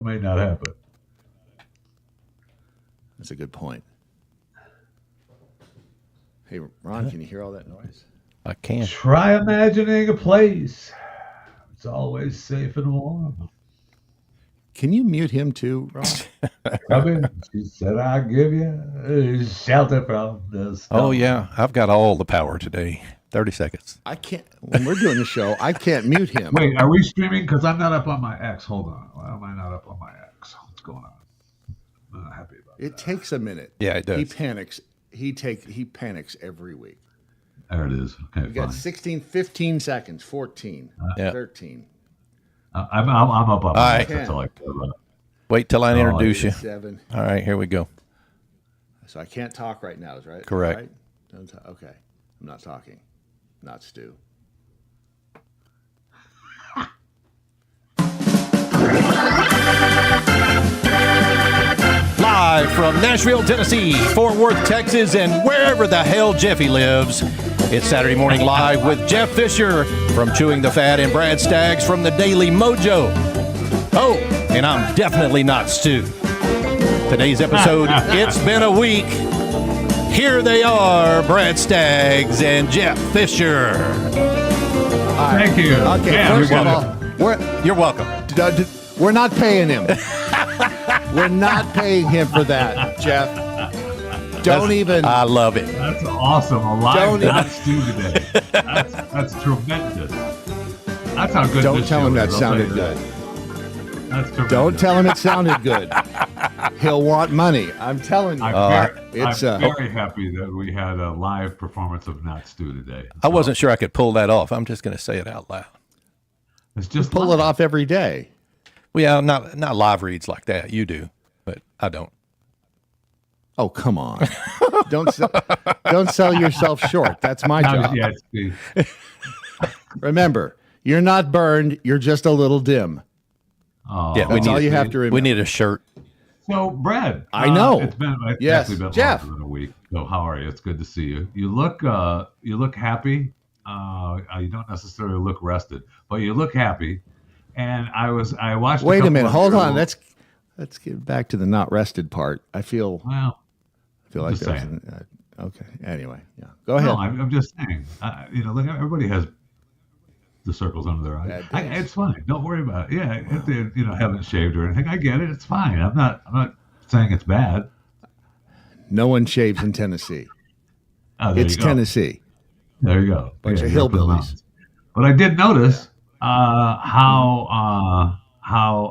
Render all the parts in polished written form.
may not happen. That's a good point. Hey, Ron, can you hear all that noise? I can. Try imagining a place. It's always safe and warm. Can you mute him too, Ron? Come in. She said, I'll give you shelter from the storm. Oh, yeah. I've got all the power today. 30 seconds. I can't. When we're doing the show, I can't mute him. Wait, are we streaming? Because I'm not up on my X. Hold on. Why am I not up on my X? What's going on? I'm not happy about It takes a minute. Yeah, it does. He panics. He panics every week. There it is. Okay, You got fine. 16, 15 seconds, 14, Yeah. 13. I'm up on my right. X. That's all I care about. Wait till I introduce you. 7. All right, here we go. So I can't talk right now, is right? Correct. Right? Don't talk. Okay. I'm not talking. Not Stu. Live from Nashville, Tennessee, Fort Worth, Texas, and wherever the hell Jeffy lives. It's Saturday Morning Live with Jeff Fisher from Chewing the Fat and Brad Staggs from the Daily MoJo. Oh, and I'm definitely not Stu. Today's episode, It's Been a Week. Here they are, Brad Staggs and Jeff Fisher. Thank you. Okay, Yeah, first of all, You're welcome. we're not paying him. We're not paying him for that, Jeff. I love it. That's awesome. A live Don't not Stu today. That's tremendous. That's how good Don't this tell show him that is. I'll sounded tell you good. that. That's tremendous. Don't tell him it sounded good. He'll want money. I'm telling you. I'm it's very happy that we had a live performance of Not Stu today. I wasn't sure I could pull that off. I'm just going to say it out loud. It's just pull live. it off every day. Well, not live reads like that. You do, but I don't. Oh, come on. don't sell yourself short. That's my job. Yeah, Steve. Remember, you're not burned. You're just a little dim. Oh, Yeah, That's all you have to remember. We need a shirt. So, Brad, I know. It's Yes, actually been Jeff. longer than a week. So, how are you? It's good to see you. You look happy. You don't necessarily look rested, but you look happy. And I watched. Wait a couple minute. of Hold your- on. Let's get back to the not rested part. I feel like just there's saying. okay. Anyway, yeah. Go ahead. No, I'm just saying. Look, everybody has the circles under their eyes. It's fine. Don't worry about it. Yeah, if they haven't shaved or anything, I get it. It's fine. I'm not saying it's bad. No one shaves in Tennessee. Oh, there It's you go. Tennessee. There you go. Bunch of you're up in the hillbillies. mountains. But I did notice how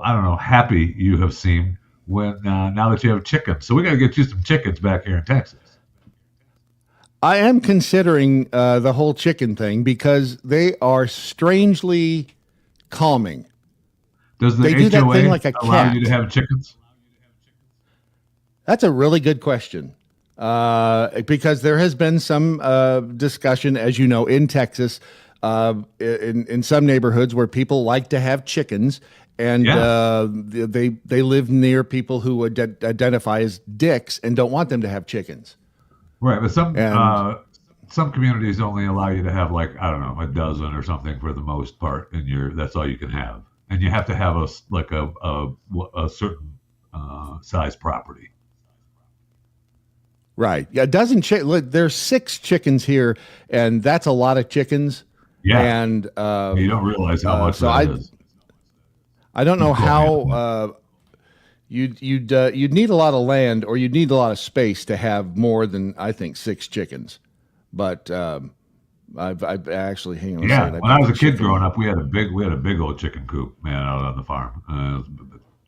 I don't know, happy you have seemed when now that you have chickens. So we got to get you some chickens back here in Texas. I am considering the whole chicken thing because they are strangely calming. Does the They do HOA that thing like a allow cat. you to have chickens? That's a really good question. Because there has been some discussion, as you know, in Texas, in some neighborhoods where people like to have chickens, and they live near people who would identify as dicks and don't want them to have chickens. Right, but some communities only allow you to have like, I don't know, a dozen or something for the most part, and that's all you can have, and you have to have a certain size property. Right. Yeah, a dozen there's 6 chickens here, and that's a lot of chickens. Yeah. And You don't realize how much so that is. I don't know how you'd need a lot of land or you'd need a lot of space to have more than I think 6 chickens. But I've actually hang on a Yeah, second. when I was a kid growing up, we had a big old chicken coop, man, out on the farm.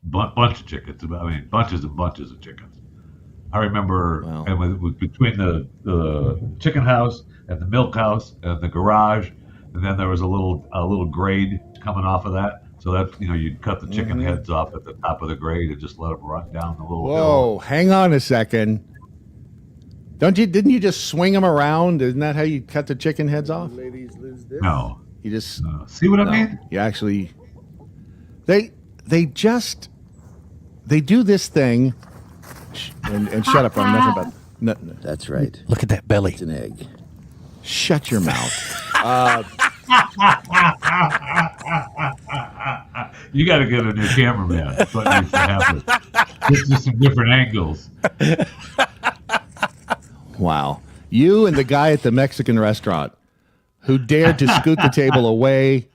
Bunch of chickens. I mean, bunches and bunches of chickens. I remember, and with between the chicken house and the milk house and the garage, and then there was a little grade coming off of that. So that you'd cut the chicken heads off at the top of the grade and just let them run down the little hill. Hang on a second. Didn't you just swing them around? Isn't that how you cut the chicken heads off? Ladies lose this. No, You just see what I mean? You actually they do this thing and shut up. I'm nothing about nothing. That's right. Look at that belly. It's an egg. Shut your mouth. You got to get a new cameraman. That's what needs to happen. Get to some different angles. Wow. You and the guy at the Mexican restaurant who dared to scoot the table away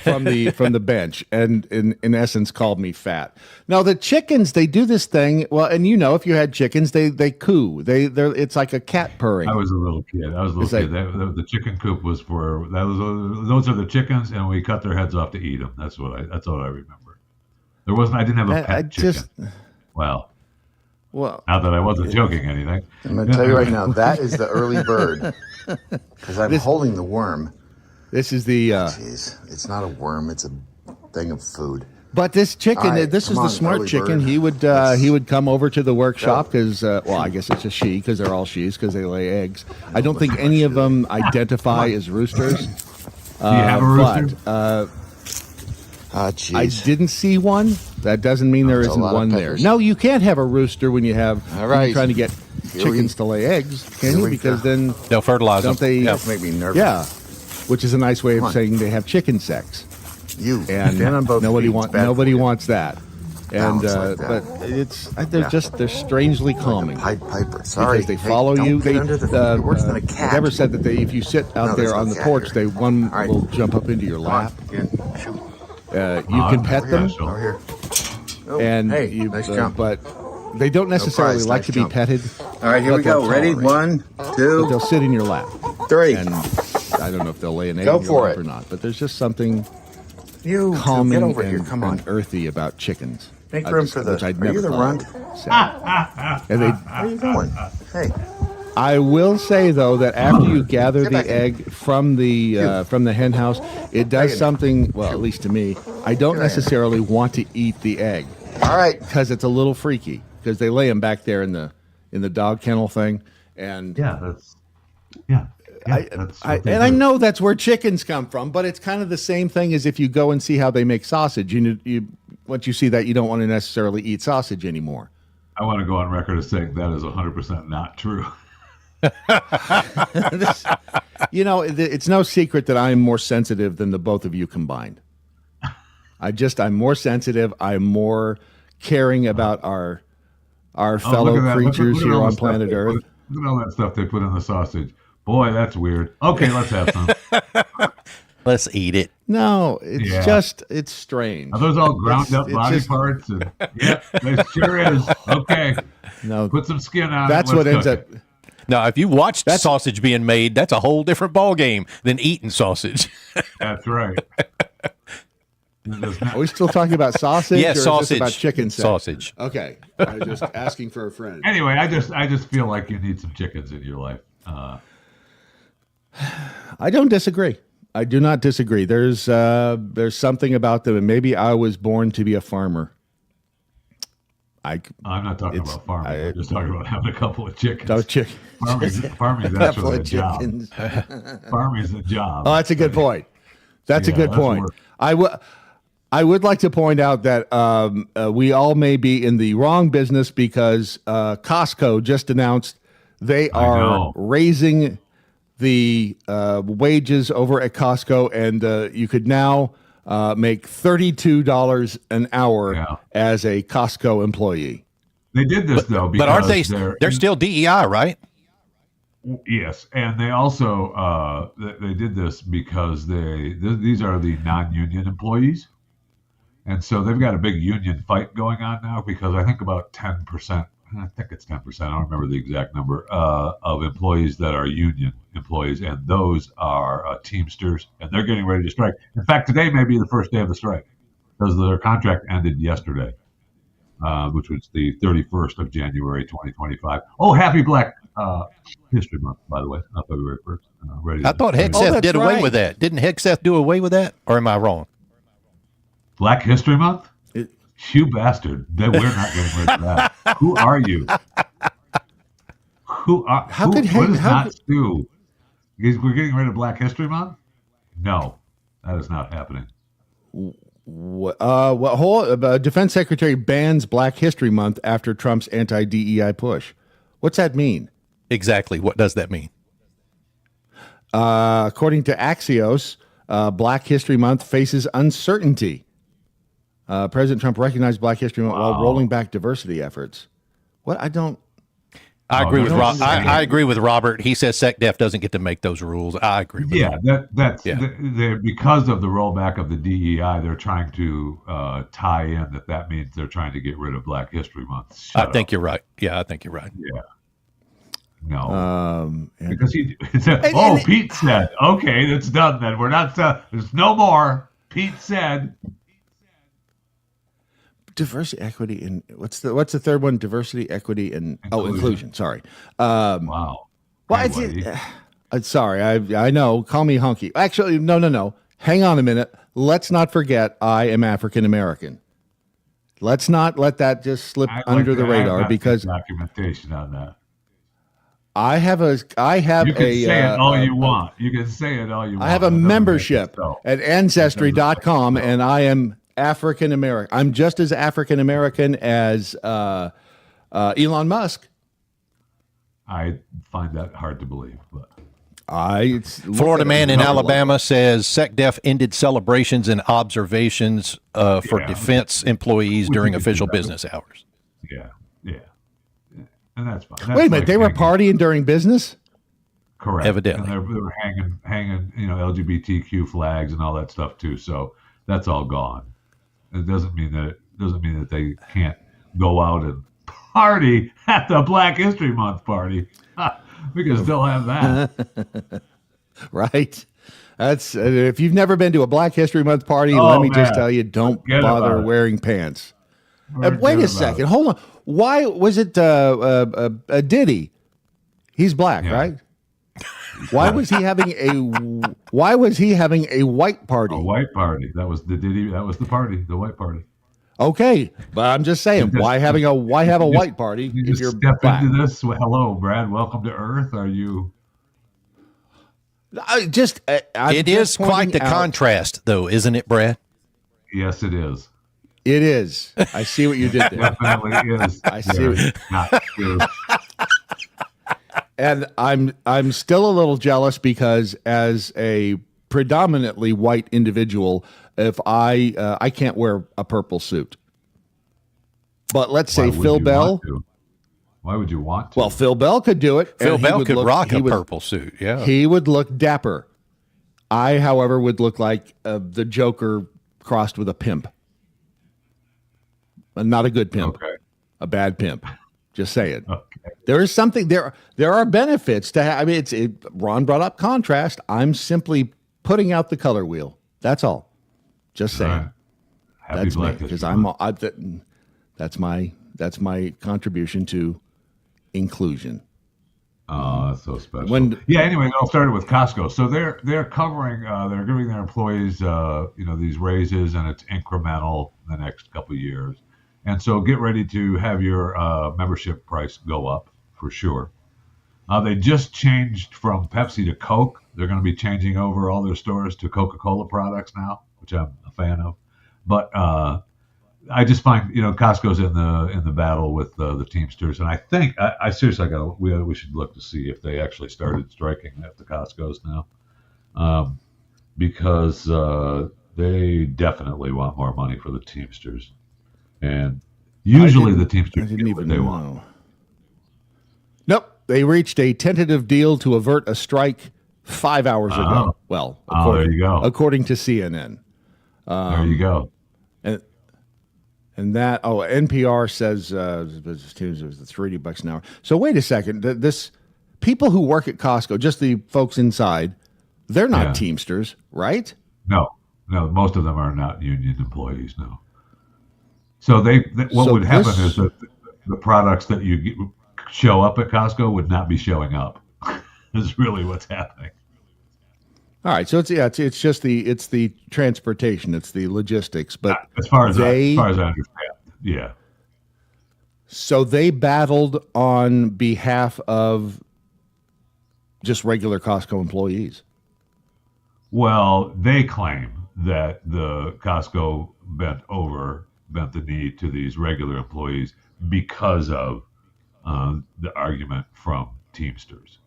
from the bench and in essence called me fat. Now the chickens, they do this thing. Well, and if you had chickens, they coo. It's like a cat purring. I was a little kid. The chicken coop was for those are the chickens, and we cut their heads off to eat them. That's what I remember. I didn't have a pet chicken. Well, not that I wasn't joking anything. I'm going to tell you right now, that is the early bird because I'm holding the worm. This is the. Jeez, it's not a worm; it's a thing of food. But this chicken, this is the smart chicken. Bird. He would come over to the workshop because, I guess it's a she because they're all she's because they lay eggs. I don't think any of them identify as roosters. Do you have a rooster? I didn't see one. That doesn't mean there isn't one there. No, you can't have a rooster when you have. All right. You're trying to get chickens to lay eggs, can you? Because then they'll fertilize them. They make me nervous. Yeah. Which is a nice way of saying they have chicken sex. And on both nobody wants that. And but they're strangely calming. Pied Piper, sorry, because they follow you. They worse than a cat. Never said that if you sit out there on the porch, one will jump up into your lap. You can pet them. Over here. And nice jump. But they don't necessarily like to be petted. All right, here we go. Ready? 1, 2. But they'll sit in your lap. 3. And I don't know if they'll lay an egg in your lap or not, but there's just something calming and earthy about chickens. Make room for the. Are you the runt? And where are you going? Hey. I will say though that after you gather the egg from the hen house, it does something. Well, at least to me, I don't necessarily want to eat the egg. All right, because it's a little freaky. Because they lay them back there in the dog kennel thing, and I know that's where chickens come from, but it's kind of the same thing as if you go and see how they make sausage. Once you see that, you don't want to necessarily eat sausage anymore. I want to go on record as saying that is 100% not true. It's no secret that I am more sensitive than the both of you combined. I'm more sensitive. I'm more caring about our fellow creatures here on planet Earth. Look at all that stuff they put in the sausage. Boy, that's weird. Okay, let's have some. Let's eat it. No, it's strange. Are those all ground up body parts? Yep, it sure is. Okay. No, put some skin on. That's what ends up. Now, if you watched sausage being made, that's a whole different ballgame than eating sausage. That's right. Are we still talking about sausage? Yes, or sausage. Is this about chicken sex? Sausage. Okay, I was just asking for a friend. Anyway, I just feel like you need some chickens in your life. I don't disagree. I do not disagree. There's something about them, and maybe I was born to be a farmer. I'm not talking about farming. I'm just talking about having a couple of chickens. Farming is actually a job. Farming is a job. Oh, that's a good point. That's a good point. Work. I would like to point out that we all may be in the wrong business because Costco just announced they are raising the wages over at Costco, and you could now make $32 an hour as a Costco employee. They did this though, because but aren't they're still DEI, right? Yes, and they also they did this because these are the non-union employees, and so they've got a big union fight going on now because I think about 10%. I think it's 10%. I don't remember the exact number of employees that are union employees, and those are Teamsters, and they're getting ready to strike. In fact, today may be the first day of the strike because their contract ended yesterday, which was the 31st of January, 2025. Oh, happy Black History Month, by the way, on February 1st. I thought Hegseth did away with that. Didn't Hegseth do away with that, or am I wrong? Black History Month? You bastard! We're not getting rid of that. Who are you? What is not Stu? We're getting rid of Black History Month? No, that is not happening. Defense Secretary bans Black History Month after Trump's anti-DEI push. What's that mean? Exactly. What does that mean? According to Axios, Black History Month faces uncertainty President Trump recognized Black History Month while rolling back diversity efforts. What? I don't. I agree with Rob. I agree with Robert. He says SecDef doesn't get to make those rules. I agree with that. Because of the rollback of the DEI, they're trying to tie in that means they're trying to get rid of Black History Month. I think you're right. Yeah, I think you're right. Yeah. No. Because he said, Pete said, okay, it's done then. We're not, there's no more. Pete said. Diversity, equity, and what's the third one? Diversity, equity, and inclusion. Sorry. Wow. Well, sorry. I know. Call me hunky. Actually, no. Hang on a minute. Let's not forget I am African American. Let's not let that just slip under the radar because documentation on that. I have a. You can say it all you want. You can say it all you want. I have a membership at Ancestry.com, and I am African American. I'm just as African American as Elon Musk. I find that hard to believe, but Florida man in Alabama says SecDef ended celebrations and observations for defense employees during official business hours. Yeah, and that's fine. Wait a minute, they were partying during business? Correct. Evidently, and they were hanging, LGBTQ flags and all that stuff too. So that's all gone. It doesn't mean that they can't go out and party at the Black History Month party. We can still have that. Right. That's if you've never been to a Black History Month party, let me just tell you, don't bother wearing pants. Wait a second. Hold on. Why was it Diddy? He's black, right? Why was he having a white party? A white party. That was the Diddy. That was the party. The white party. Okay, but I'm just saying, why have a white party if you're step black? Into this? Hello, Brad. Welcome to Earth. Are you? It is quite the contrast, though, isn't it, Brad? Yes, it is. It is. I see what you did there. Definitely is. I see. Not true. And I'm still a little jealous because as a predominantly white individual, if I can't wear a purple suit. But let's say Phil Bell. Why would you want to? Well, Phil Bell could do it. Phil Bell could rock a purple suit. Yeah, he would look dapper. I, however, would look like the Joker crossed with a pimp. Not a good pimp. Okay. A bad pimp. Just saying. Okay. There is something there. There are benefits to have. I mean, Ron brought up contrast. I'm simply putting out the color wheel. That's all. Just saying. Right. That's me because that's my contribution to inclusion. Oh, that's so special. Anyway, I'll start with Costco. So they're covering. They're giving their employees, these raises, and it's incremental the next couple of years. And so get ready to have your membership price go up for sure. They just changed from Pepsi to Coke. They're going to be changing over all their stores to Coca-Cola products now, which I'm a fan of. But I just find, Costco's in the battle with the Teamsters, and I think I seriously we should look to see if they actually started striking at the Costco's now, because they definitely want more money for the Teamsters. And usually the Teamsters get what they want. Nope. They reached a tentative deal to avert a strike 5 hours ago. Well, there you go. According to CNN. There you go. And that, NPR says it was $30 an hour. So wait a second. This people who work at Costco, just the folks inside, they're not Teamsters, right? No, most of them are not union employees, no. So what would happen is that the products that you show up at Costco would not be showing up. Is really what's happening. All right, so it's just the transportation, it's the logistics, but as far as I understand, yeah. So they battled on behalf of just regular Costco employees. Well, they claim that the Costco bent the knee to these regular employees because of the argument from Teamsters.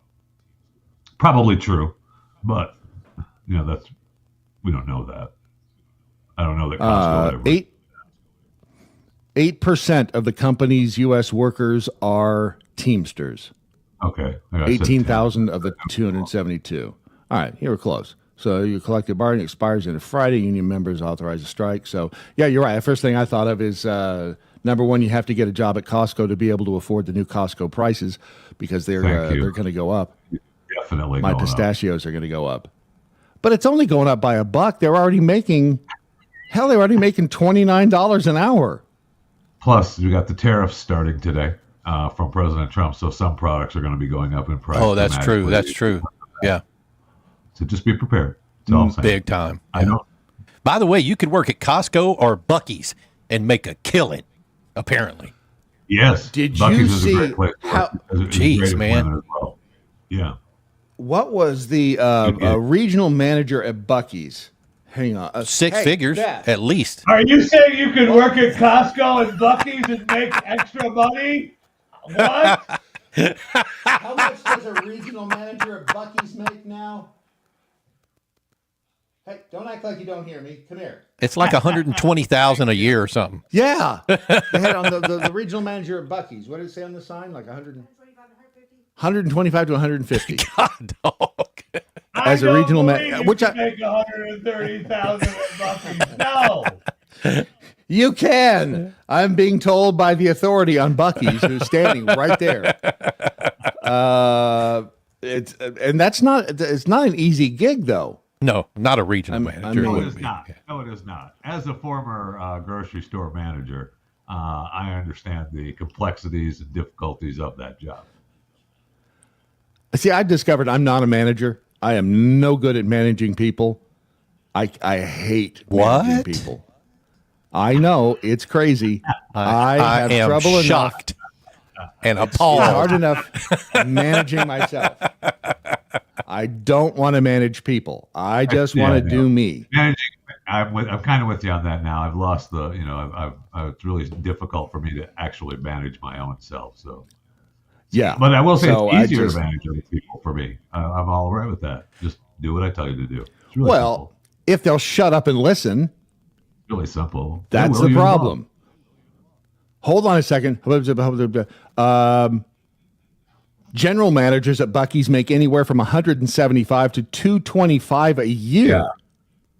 Probably true, but we don't know that. I don't know that Costco 8% of the company's U.S. workers are Teamsters. Okay. 18,000 of the 272. All right, you were close. So your collective bargaining expires on a Friday. Union members authorize a strike. So, yeah, you're right. The first thing I thought of is, number one, you have to get a job at Costco to be able to afford the new Costco prices because they're going to go up. Definitely. My pistachios are going to go up. But it's only going up by $1. They're already making $29 an hour. Plus, we got the tariffs starting today from President Trump, so some products are going to be going up in price. Oh, that's true. That's true. Yeah. So just be prepared. That's all I'm saying. Big time. I know. By the way, you could work at Costco or Buc-ee's and make a killing, apparently. Yes. Did Buc-ee's you is see a great place how? Jeez, man. As well. Yeah. What was the regional manager at Buc-ee's? Hang on. Six figures, Dad. at least. Are you saying you could work at Costco and Buc-ee's and make extra money? What? How much does a regional manager at Buc-ee's make now? Hey, don't act like you don't hear me. Come here. It's like $120,000 a year or something. Yeah. They had on the regional manager at Buc-ee's. What did it say on the sign? Like 125 to 150. God, dog. As a regional manager, which I make 130,000 at Buc-ee's. No. You can. I'm being told by the authority on Buc-ee's who's standing right there. It's not an easy gig though. No, not a regional manager. No, it is not. No, it is not. As a former grocery store manager, I understand the complexities and difficulties of that job. See, I discovered I'm not a manager. I am no good at managing people. I hate managing people. I know it's crazy. I have am trouble shocked and It's appalled. hard enough managing myself. I don't want to manage people. I just want to do me. Managing, I'm kind of with you on that now. I've lost the, it's really difficult for me to actually manage my own self. So, yeah. But I will say it's easier to manage other people for me. I'm all right with that. Just do what I tell you to do. It's really simple. If they'll shut up and listen. Really simple. That's the problem. Hold on a second. General managers at Buc-ee's make anywhere from $175 to $225 a year. Yeah.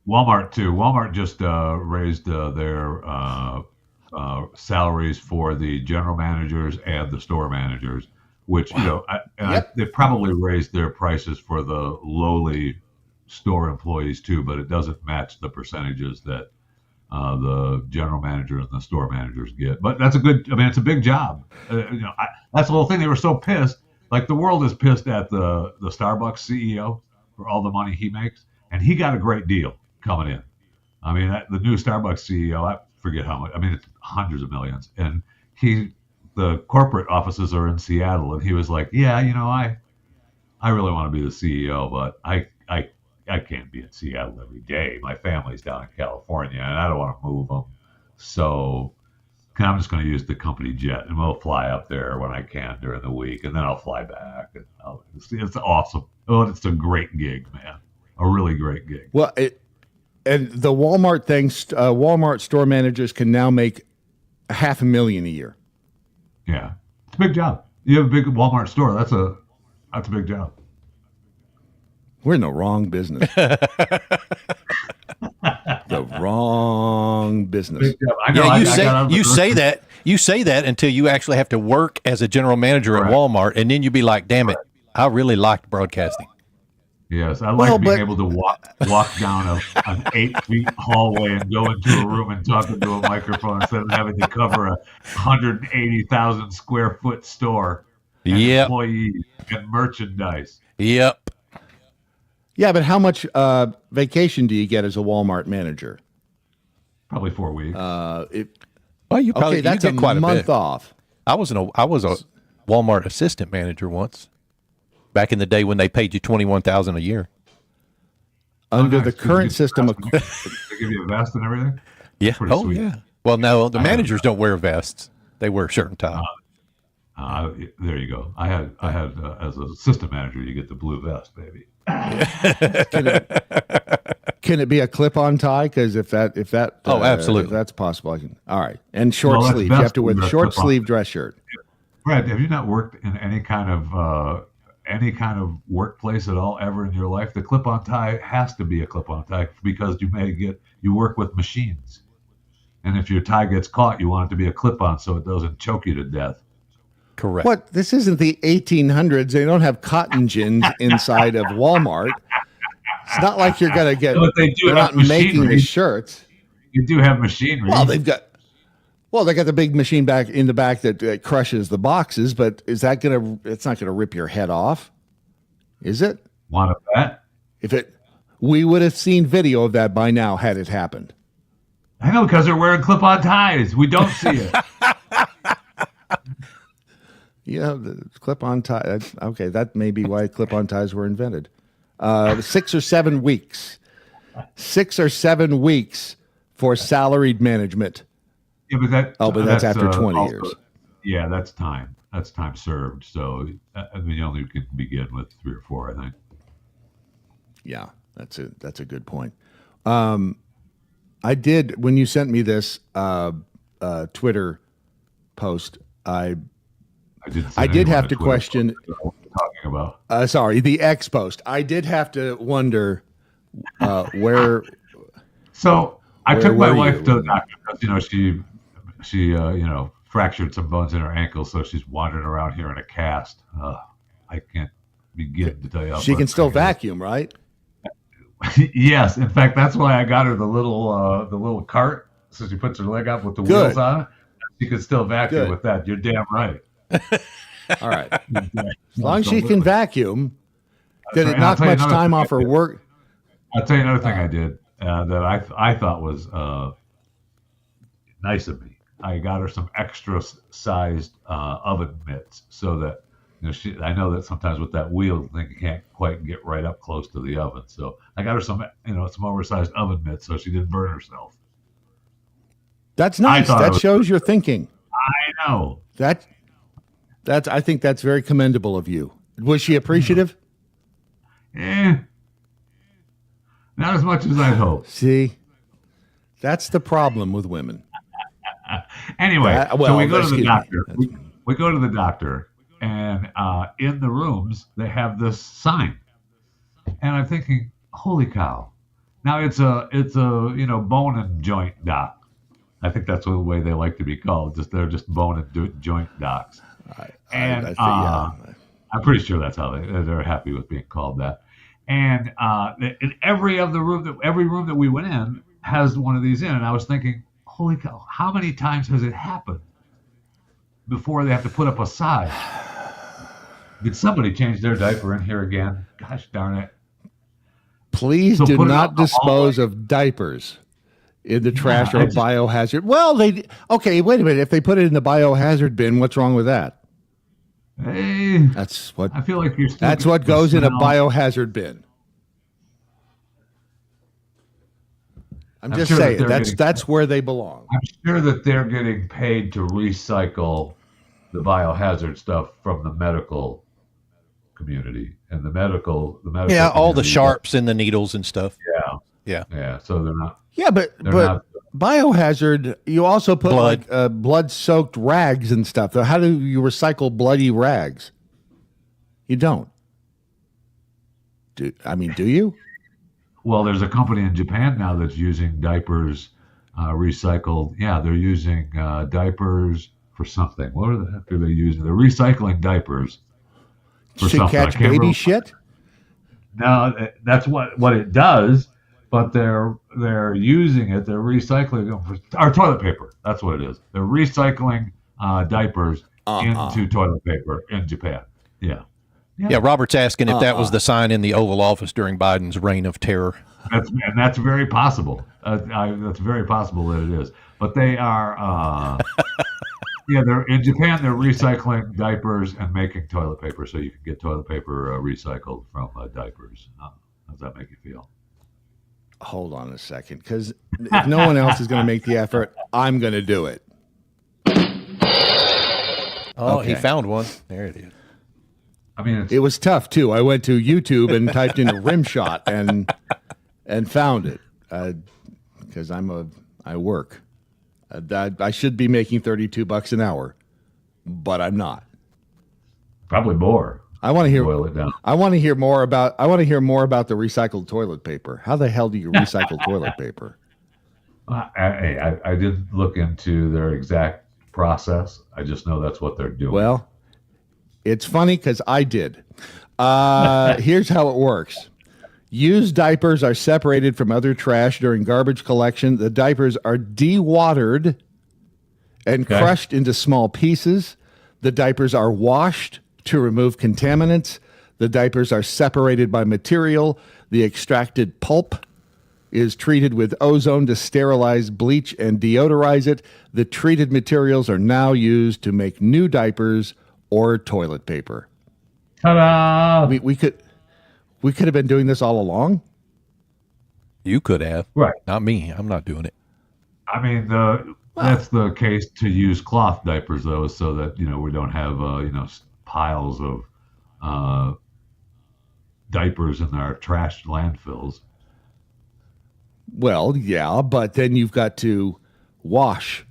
Walmart too. Walmart just raised their salaries for the general managers and the store managers, which they probably raised their prices for the lowly store employees too, but it doesn't match the percentages that the general manager and the store managers get. But that's it's a big job. That's the whole thing. They were so pissed. Like the world is pissed at the Starbucks CEO for all the money he makes, and he got a great deal coming in. I mean, the new Starbucks CEO, I forget how much. I mean, it's hundreds of millions. And the corporate offices are in Seattle, and he was like, "Yeah, I really want to be the CEO, but I can't be in Seattle every day. My family's down in California, and I don't want to move them. So I'm just going to use the company jet, and we'll fly up there when I can during the week, and then I'll fly back. And it's awesome. Oh, it's a great gig, man. A really great gig. Well, and the Walmart things, Walmart store managers can now make $500,000 a year. Yeah, it's a big job. You have a big Walmart store. That's a big job. We're in the wrong business. The wrong business. I know, you say that until you actually have to work as a general manager at Walmart, and then you be like, "Damn it, I really liked broadcasting." Yes, I like being able to walk down an 8-feet hallway and go into a room and talk into a microphone instead of having to cover a 180,000 square foot store. And employees and merchandise. Yep. Yeah, but how much vacation do you get as a Walmart manager? Probably 4 weeks. You probably that's get quite a month bit. off. I was a Walmart assistant manager once, back in the day when they paid you $21,000 a year. Under the current system, they give you a vest and everything. Yeah. Pretty sweet. Yeah. Well, no, the managers don't wear vests; they wear shirt and tie. There you go. I had as an assistant manager, you get the blue vest, baby. Can it be a clip-on tie? Because if that absolutely, if that's possible, I can. All right, and short sleeve. You have to wear a short sleeve dress shirt. Brad, have you not worked in any kind of workplace at all ever in your life? The clip-on tie has to be a clip-on tie because you work with machines, and if your tie gets caught, you want it to be a clip-on so it doesn't choke you to death. Correct. What? This isn't the 1800s. They don't have cotton gins inside of Walmart. It's not like you're gonna get. But they're not making the shirts. You do have machinery. Well, they got the big machine back in the back that crushes the boxes. But is that gonna? It's not gonna rip your head off, is it? Want to bet? We would have seen video of that by now had it happened. I know, because they're wearing clip-on ties. We don't see it. Yeah, the clip-on tie. Okay, that may be why clip-on ties were invented. 6 or 7 weeks. 6 or 7 weeks for salaried management. Yeah, but that's after 20 years. Yeah, that's time. That's time served. So you only can begin with 3 or 4, I think. Yeah, that's a good point. I did, when you sent me this Twitter post, I did have to question. Talking about the X post. I did have to wonder where. So I took my wife to the doctor because she fractured some bones in her ankle, so she's wandering around here in a cast. I can't begin to tell you. She can still vacuum, right? Yes, in fact, that's why I got her the little cart, so she puts her leg up with the wheels on it. She can still vacuum with that. You're damn right. All right. As long as she can vacuum, did it knock much time off her work? I'll tell you another thing I did that I thought was nice of me. I got her some extra sized oven mitts so that I know that sometimes with that wheel thing you can't quite get right up close to the oven. So I got her some oversized oven mitts so she didn't burn herself. That's nice. That shows your thinking. I know. I think that's very commendable of you. Was she appreciative? Not as much as I'd hope. See, that's the problem with women. Anyway, so we go to the doctor. We go to the doctor, and in the rooms they have this sign, and I'm thinking, holy cow! Now it's a bone and joint doc. I think that's the way they like to be called. They're just bone and joint docs. I'm pretty sure that's how they're happy with being called that. And in every room that we went in has one of these in. And I was thinking, holy cow, how many times has it happened before they have to put up a sign? Did somebody change their diaper in here again? Gosh darn it. Please do not dispose of diapers in the trash or biohazard. Well, wait a minute. If they put it in the biohazard bin, what's wrong with that? Hey, that's what I feel like you're. That's what goes in a biohazard bin. I'm just saying that's where they belong. I'm sure that they're getting paid to recycle the biohazard stuff from the medical community and the medical. Yeah, all the sharps and the needles and stuff. Yeah. So they're not. Yeah, but biohazard, you also put blood-soaked rags and stuff. So how do you recycle bloody rags? You don't. Do you? Well, there's a company in Japan now that's using diapers recycled. Yeah, they're using diapers for something. What the heck are they using? They're recycling diapers for something. To catch baby shit? No, that's what it does. But they're using it. They're recycling them for our toilet paper. That's what it is. They're recycling diapers into toilet paper in Japan. Yeah. Robert's asking if that was the sign in the Oval Office during Biden's reign of terror. That's very possible. That's very possible that it is. But they are. They're in Japan. They're recycling diapers and making toilet paper, so you can get toilet paper recycled from diapers. How does that make you feel? Hold on a second, because if no one else is going to make the effort, I'm going to do it. He found one. There it is. I mean, it was tough too. I went to YouTube and typed in a rim shot, and and found it because I work. I should be making $32 an hour, but I'm not. Probably more. I want to hear. Boil it down. I want to hear more about the recycled toilet paper. How the hell do you recycle toilet paper? I didn't look into their exact process. I just know that's what they're doing. Well, it's funny because I did. Here's how it works. Used diapers are separated from other trash during garbage collection. The diapers are dewatered and crushed into small pieces. The diapers are washed to remove contaminants. The diapers are separated by material. The extracted pulp is treated with ozone to sterilize, bleach, and deodorize it. The treated materials are now used to make new diapers or toilet paper. Ta-da! We could have been doing this all along. You could have. Right. Not me. I'm not doing it. I mean, that's the case to use cloth diapers, though, so that, we don't have, piles of diapers in our trash landfills. Well, yeah, but then you've got to wash,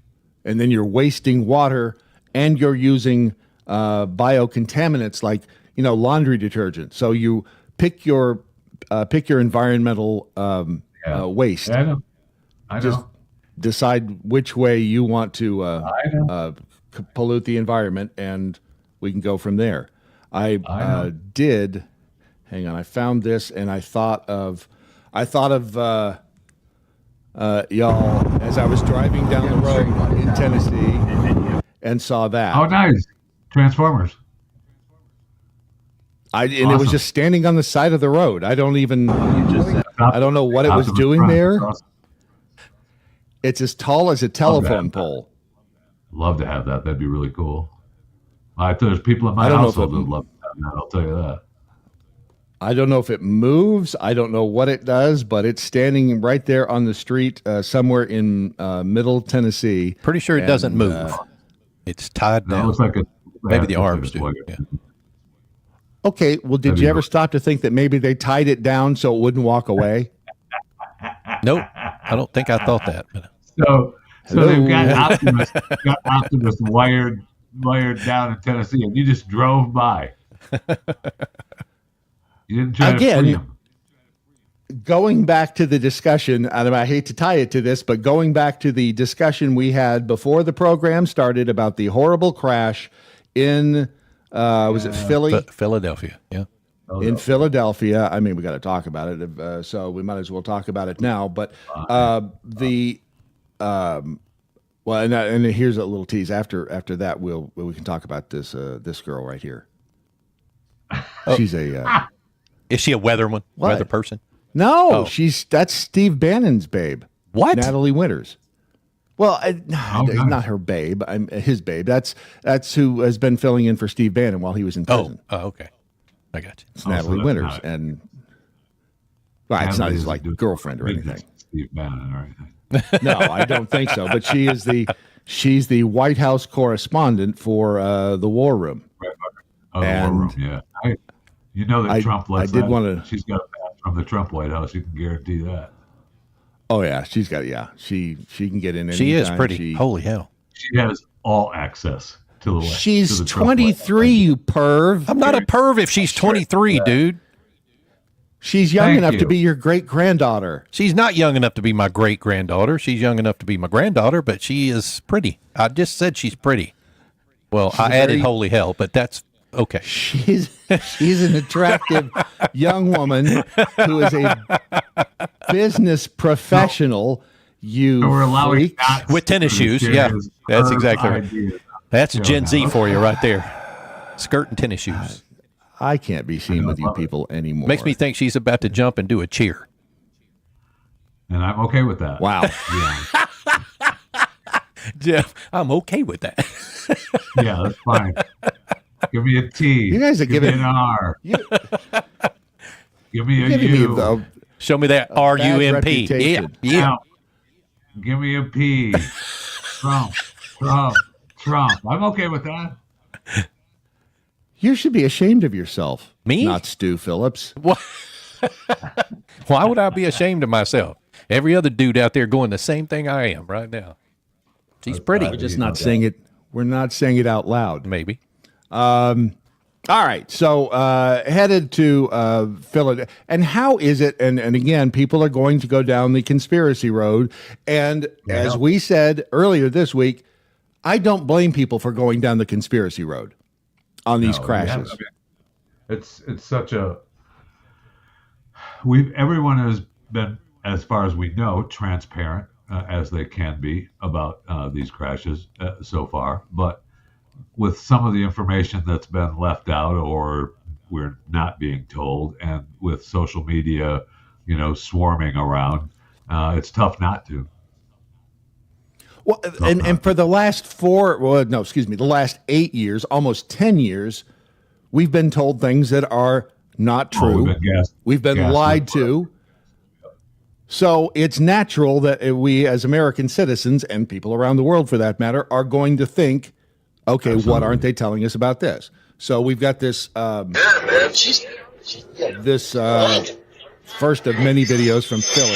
and then you're wasting water, and you're using biocontaminants like, laundry detergent. So you pick your environmental waste. Yeah, I know. Just decide which way you want to pollute the environment, and we can go from there. I did. Hang on, I found this, and I thought of y'all as I was driving down the road in Tennessee and saw that. Oh, nice. Transformers. It was just standing on the side of the road. I don't know what it was doing there. It's as tall as a telephone pole. Love to have that. That'd be really cool. There's people in my household that would love to have that. I'll tell you that. I don't know if it moves. I don't know what it does, but it's standing right there on the street somewhere in Middle Tennessee. Pretty sure it doesn't move. It's tied down. It looks like maybe the arms do. Yeah. Okay, well, did you ever stop to think that maybe they tied it down so it wouldn't walk away? Nope, I don't think I thought that. So they've got Optimus wired down in Tennessee, and you just drove by. You didn't try to free him. Going back to the discussion, and I hate to tie it to this, but going back to the discussion we had before the program started about the horrible crash in, was it Philly? Philadelphia, yeah. In Philadelphia. I mean, we got to talk about it, so we might as well talk about it now. But well, and here's a little tease. After that, we can talk about this girl right here. She's a. Is she a weather person? No, that's Steve Bannon's babe. What? Natalie Winters. Well, not her babe. His babe. That's who has been filling in for Steve Bannon while he was in prison. Oh, okay. I got you. It's Natalie Winters, and it's not his girlfriend or anything. Steve Bannon or anything. No, I don't think so. But she's the White House correspondent for the War Room. Right. Oh, the War Room. Yeah. That Trump lets she's got a pass from the Trump White House. You can guarantee that. Oh yeah, she's got She can get in. She is pretty. Holy hell! She has all access to the. She's 23. You perv. I'm not a perv if she's 23, dude. She's young enough to be your great granddaughter. She's not young enough to be my great granddaughter. She's young enough to be my granddaughter, but she is pretty. I just said she's pretty. Well, I added holy hell, but that's. Okay. She's an attractive young woman who is a business professional. We're allowing with tennis shoes. Yeah, that's exactly right. That's Gen Z for you right there. Skirt and tennis shoes. I can't be seen with you people anymore. Makes me think she's about to jump and do a cheer. And I'm okay with that. Wow. Yeah. Jeff, I'm okay with that. Yeah, that's fine. Give me a T. You guys are giving an R. Give me a U. Show me that RUMP. Yeah. Now, give me a P. Trump. I'm okay with that. You should be ashamed of yourself. Me? Not Stu Phillips. What? Why would I be ashamed of myself? Every other dude out there going the same thing I am right now. She's pretty. We're just not saying it. We're not saying it out loud. Maybe. All right. So headed to Philadelphia. And how is it? And again, people are going to go down the conspiracy road. And as we said earlier this week, I don't blame people for going down the conspiracy road on these crashes. It's such a everyone has been, as far as we know, transparent as they can be about these crashes so far, but with some of the information that's been left out or we're not being told, and with social media swarming around, it's tough not to. Well, and for the last the last 8 years, almost 10 years, we've been told things that are not true. We've been lied to. So it's natural that we, as American citizens, and people around the world for that matter, are going to think, okay, what aren't they telling us about this? So we've got this this first of many videos from Philly.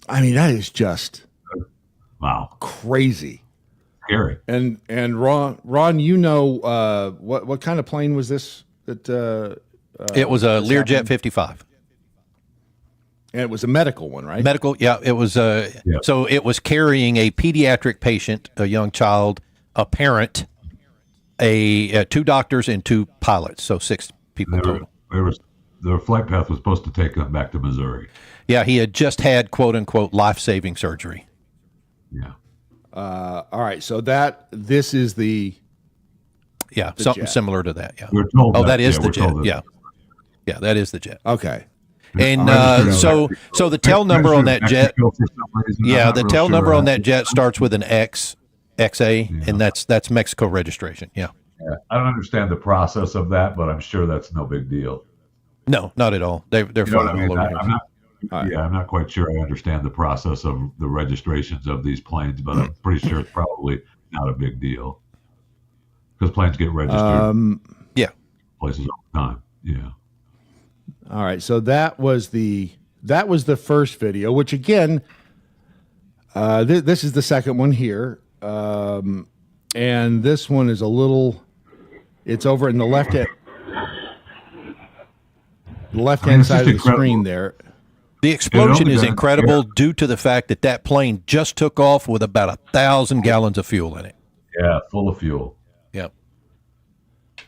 I mean, that is just crazy. Scary. And Ron, what kind of plane was this? That it was a Learjet 55. And it was a medical one, right? Medical, yeah. It was so it was carrying a pediatric patient, a young child, a parent, two doctors, and two pilots. So 6 people total. Their flight path was supposed to take them back to Missouri. Yeah, he had just had quote unquote life-saving surgery. Yeah. All right. So this is the something jet. Similar to that. Yeah. We're told that is the jet. Yeah, that is the jet. Okay. And so the tail number on that jet, the tail number on that jet starts with an XA, and that's Mexico registration. Yeah. I don't understand the process of that, but I'm sure that's no big deal. No, not at all. They're flying all over here. I'm not quite sure I understand the process of the registrations of these planes, but I'm pretty sure it's probably not a big deal because planes get registered. Places all the time. Yeah. All right, so that was the first video, which again, this is the second one here, and this one is it's over in the left hand side of the screen there. The explosion is incredible due to the fact that plane just took off with about 1,000 gallons of fuel in it. Yeah, full of fuel. Yep.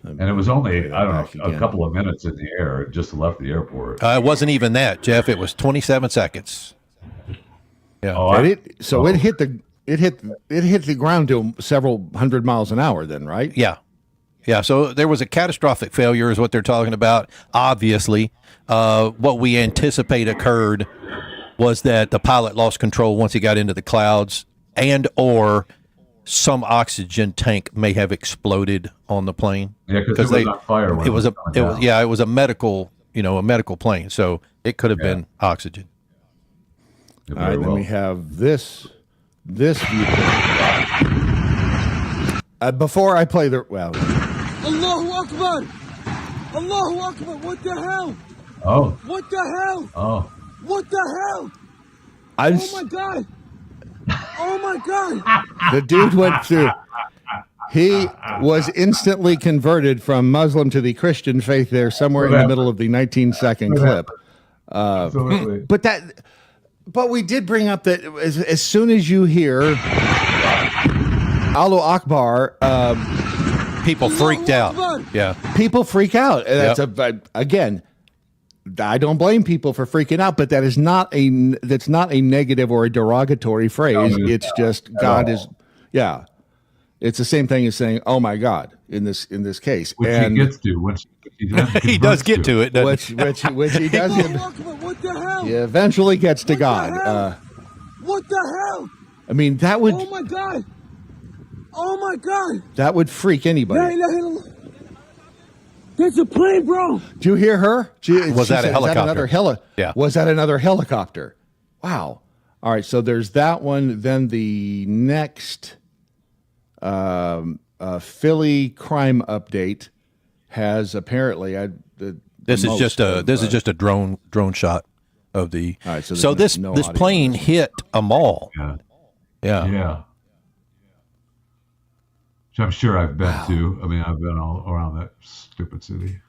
And it was only, a couple of minutes in the air. It just left the airport. It wasn't even that, Jeff. It was 27 seconds. Yeah. It hit the ground to several hundred miles an hour then, right? Yeah. Yeah, so there was a catastrophic failure is what they're talking about. Obviously, what we anticipate occurred was that the pilot lost control once he got into the clouds, and or some oxygen tank may have exploded on the plane. Yeah, because it was on fire. It was a medical, a medical plane, so it could have been oxygen. All right, then we have this viewpoint. Before I play Allahu Akbar! Allahu Akbar! What the hell? Oh. What the hell? Oh. What the hell? Oh my God! Oh my God! The dude went through. He was instantly converted from Muslim to the Christian faith there, somewhere in the middle of the 19-second clip. Absolutely. But we did bring up that as soon as you hear Allahu Akbar, people freaked out. Yeah, people freak out. That's again. I don't blame people for freaking out, but that's not a negative or a derogatory phrase. It's just God is. Yeah, it's the same thing as saying, "Oh my God" in this case. Which he gets to. He does get to it. Which he does. What the hell? He eventually gets to God. What the hell? I mean, that would. Oh my God! Oh my God! That would freak anybody. There's a plane, bro. Do you hear her? Was that a helicopter? Was that another helicopter? Wow. All right. So there's that one. Then the next Philly crime update has apparently This is just a drone shot of the. All right, so this plane hit a mall. Yeah. Which I'm sure I've been to. I mean, I've been all around that stupid city.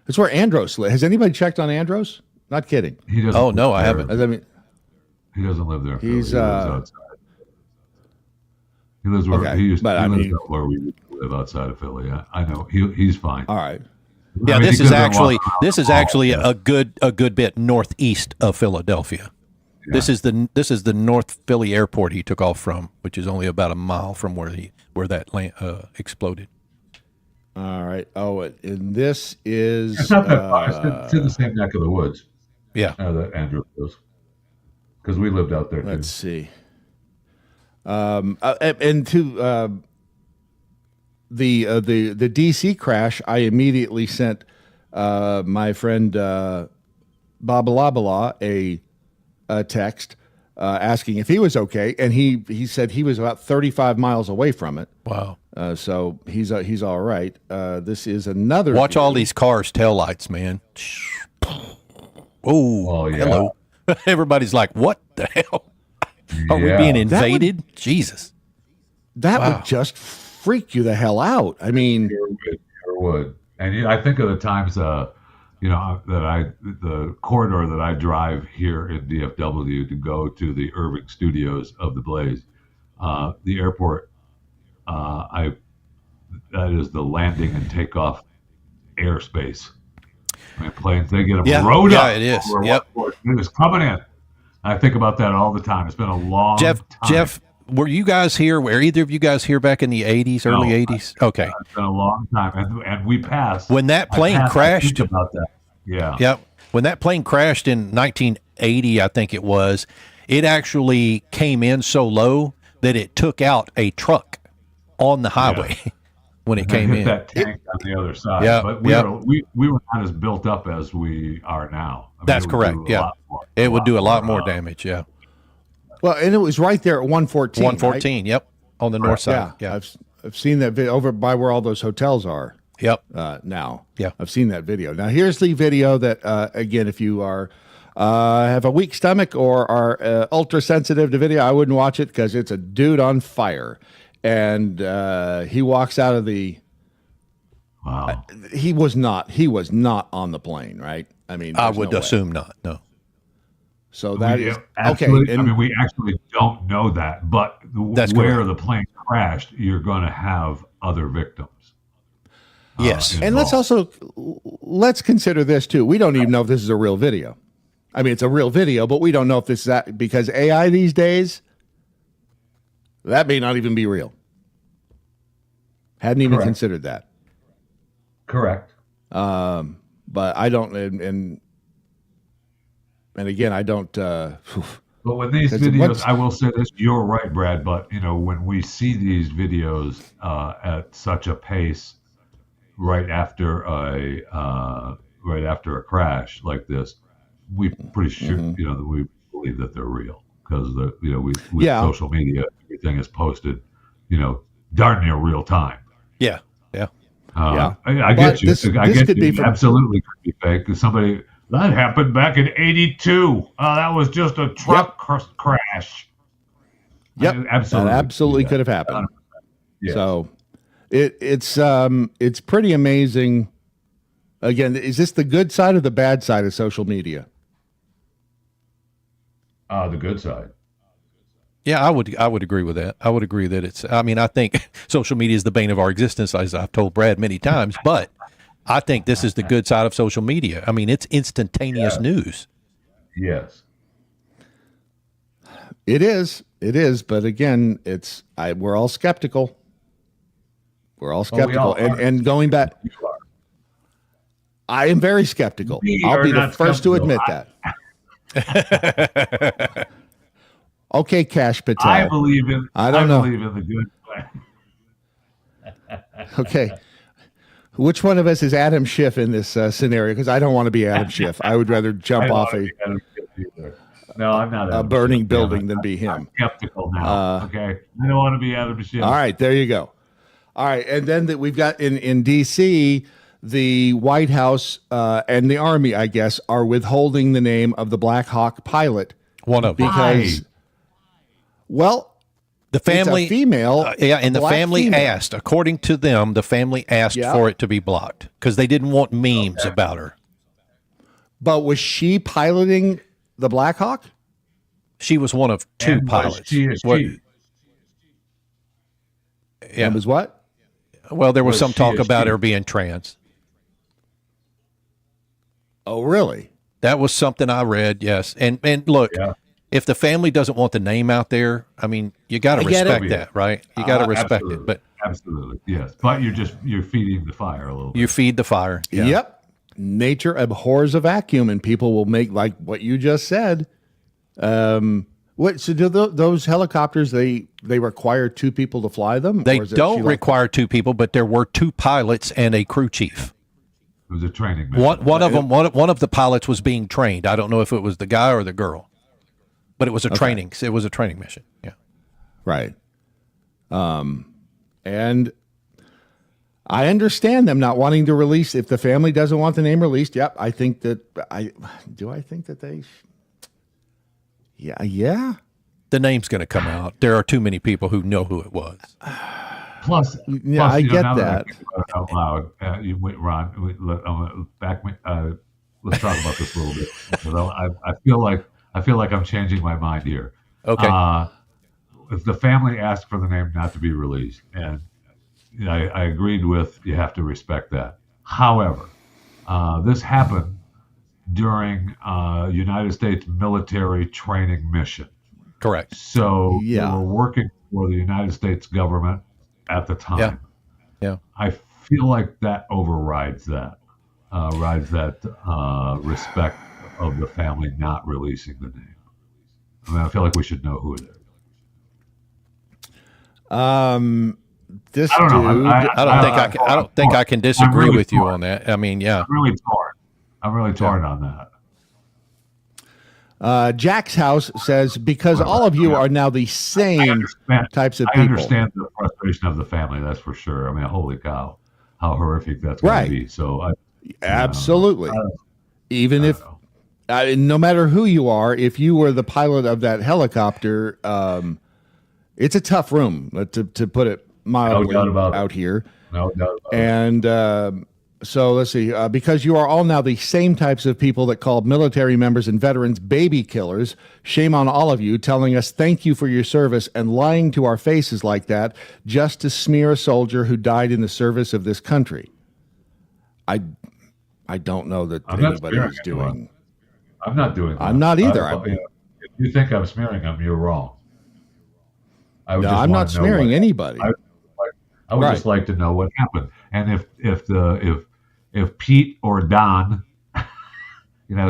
It's where Andros lives. Has anybody checked on Andros? Not kidding. He doesn't. Oh no, I haven't. I mean, he doesn't live there. He's he lives outside. He lives where where we live outside of Philly. I know he's fine. All right. Yeah, this is actually a good bit northeast of Philadelphia. Yeah. This is the North Philly airport he took off from, which is only about a mile from where that exploded. All right. Oh, and this is it's not that far. It's in the same neck of the woods. Yeah. That Andrew goes. Because we lived out there too. Let's see. And to the DC crash, I immediately sent my friend Babalabala a text asking if he was okay, and he said he was about 35 miles away from it. Wow. So he's all right. This is another. Watch all these cars' taillights, man. Oh, yeah. Hello. Everybody's like, what the hell? Are we being invaded? Jesus. That would just freak you the hell out. I mean, it sure would. And I think of the times, the corridor that I drive here in DFW to go to the Irving studios of the Blaze, the airport. That is the landing and takeoff airspace. I mean, planes, they get them rode up. Yeah, it is. Yep. It is coming in. I think about that all the time. It's been a long time. Jeff, were you guys here? Were either of you guys here back in the 80s, early 80s? Okay. It's been a long time. And we passed. When that plane crashed. About that. Yeah. Yep. When that plane crashed in 1980, I think it was, it actually came in so low that it took out a truck on the highway when it came in. That tank on the other side. Yeah. But we were not as built up as we are now. I mean, that's correct. Yeah. It would do a lot more damage. Yeah. Well, and it was right there at 114. 114. Right? Yep. On the north side. Yeah. I've seen that video over by where all those hotels are. Yep. Now. Yeah. I've seen that video. Now here's the video that again, if you are have a weak stomach or are ultra sensitive to video, I wouldn't watch it because it's a dude on fire, and he walks out of the. Wow. He was not on the plane, right? I mean, I would assume not. No. So that is okay. I mean, we actually don't know that, but where the plane crashed, you're going to have other victims. Yes. And let's consider this too. We don't even know if this is a real video. I mean, it's a real video, but we don't know if this is that, because AI these days, that may not even be real. Hadn't even considered that. Correct. But I don't, and again, I don't. But when these videos, I will say this: you're right, Brad. But when we see these videos at such a pace, right after a crash like this, we pretty sure that we believe that they're real, because with social media, everything is posted, darn near real time. Yeah. I get you. Absolutely could be fake. Because somebody that happened back in '82. That was just a truck crash. Yep, absolutely could have happened. Yes. So it's pretty amazing. Again, is this the good side or the bad side of social media? The good side. Yeah, I would agree with that. I would agree that I think social media is the bane of our existence, as I've told Brad many times, but I think this is the good side of social media. I mean, it's instantaneous news. Yes. It is, but again, we're all skeptical. We're all skeptical. And going back, I am very skeptical. I'll be the first to admit that. Okay, Cash Patel. I believe in the good way. Okay. Which one of us is Adam Schiff in this scenario? Because I don't want to be Adam Schiff. I would rather jump off No, I'm not a burning building than be him. I'm skeptical now. Okay. I don't want to be Adam Schiff. All right, there you go. All right, and then we've got in D.C., the White House and the Army, I guess, are withholding the name of the Black Hawk pilot. One of them. Because, well, the family, it's a female. And the family asked, according to them, the family asked for it to be blocked because they didn't want memes about her. But was she piloting the Black Hawk? She was one of two pilots. And was what? Well, there was some talk about her being trans. Oh, really? That was something I read, yes. And look, if the family doesn't want the name out there, I mean, you got to respect that, right? You got to respect it. But absolutely, yes. But you're feeding the fire a little bit. You feed the fire. Yeah. Yep. Nature abhors a vacuum, and people will make like what you just said. So do those helicopters, they require two people to fly them? They don't require two people, but there were two pilots and a crew chief. It was a training mission. One of the pilots was being trained. I don't know if it was the guy or the girl, but it was a training. It was a training mission. Yeah. Right. And I understand them not wanting to release. If the family doesn't want the name released, yep. I think that I think that they. Yeah. The name's going to come out. There are too many people who know who it was. Plus, I get that. Out loud, Ron. Let's talk about this a little bit. I feel like I'm changing my mind here. Okay. If the family asked for the name not to be released, and I agreed with, you have to respect that. However, this happened during United States military training mission. Correct. So they were working for the United States government at the time. Yeah. I feel like that overrides that, respect of the family not releasing the name. I mean, I feel like we should know who it is. This I don't know. I don't think I can disagree with you on that. I mean, yeah. I'm really torn on that. Jack's house says, because all of you are now the same types of people. I understand the frustration of the family, that's for sure. I mean, holy cow, how horrific that's going to be. So, absolutely. Even if, no matter who you are, if you were the pilot of that helicopter, it's a tough room, to put it mildly out here. No doubt about it. And so let's see, because you are all now the same types of people that called military members and veterans baby killers. Shame on all of you, telling us thank you for your service and lying to our faces like that just to smear a soldier who died in the service of this country. I don't know that anybody is doing. I'm not doing that. I'm not either. If you think I'm smearing them, you're wrong. I'm not smearing anybody. I would just like to know what happened, and if Pete or Don,